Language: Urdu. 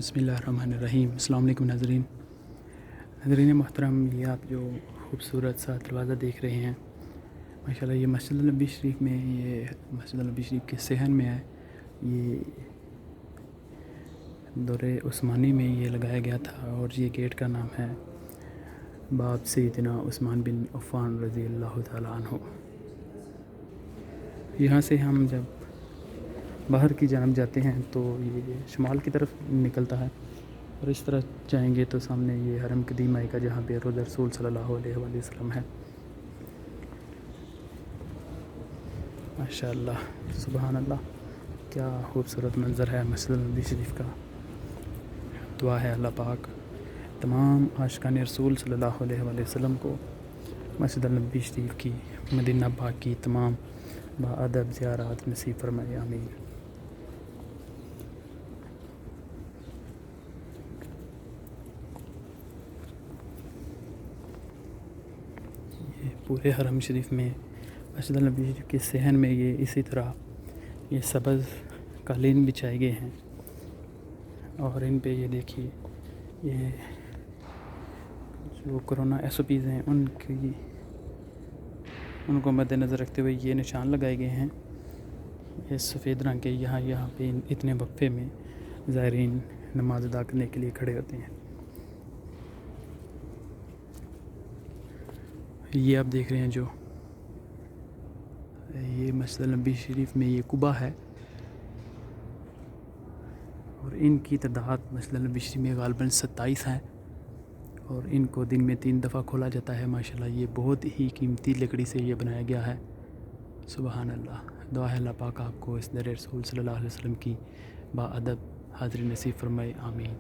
بسم اللہ الرحمن الرحیم۔ السلام علیکم ناظرین محترم، یہ آپ جو خوبصورت سا دروازہ دیکھ رہے ہیں ماشاءاللہ یہ مسجد النبی شریف میں، یہ مسجد النبی شریف کے صحن میں ہے۔ یہ دور عثمانی میں یہ لگایا گیا تھا اور یہ گیٹ کا نام ہے باب سیدنا عثمان بن عفان رضی اللہ تعالیٰ عنہ۔ یہاں سے ہم جب باہر کی جانب جاتے ہیں تو یہ شمال کی طرف نکلتا ہے، اور اس طرح جائیں گے تو سامنے یہ حرم قدیمہ کا جہاں پہ روضہ رسول صلی اللہ علیہ وآلہ وسلم ہے۔ ماشاءاللہ، سبحان اللہ، کیا خوبصورت منظر ہے مسجد النبی شریف کا۔ دعا ہے اللہ پاک تمام عاشقان رسول صلی اللہ علیہ وآلہ وسلم کو مسجد النبی شریف کی، مدینہ پاک کی تمام باادب زیارات نصیب فرمائے، آمین۔ پورے حرم شریف میں مسجد النبی شریف کے صحن میں یہ اسی طرح یہ سبز قالین بچھائے گئے ہیں، اور ان پہ یہ دیکھیے یہ جو کرونا SOPs ہیں ان کو مد نظر رکھتے ہوئے یہ نشان لگائے گئے ہیں، یہ سفید رنگ کے۔ یہاں پہ اتنے وقفے میں زائرین نماز ادا کرنے کے لیے کھڑے ہوتے ہیں۔ یہ آپ دیکھ رہے ہیں جو یہ مسجد النبی شریف میں یہ قبہ ہے، اور ان کی تعداد مسجد النبی شریف میں غالباً 27 ہے، اور ان کو دن میں 3 دفعہ کھولا جاتا ہے۔ ماشاءاللہ یہ بہت ہی قیمتی لکڑی سے یہ بنایا گیا ہے، سبحان اللہ۔ دعا ہے اللہ پاک آپ کو اس در رسول صلی اللہ علیہ وسلم کی باادب حاضری نصیب فرمائے، آمین۔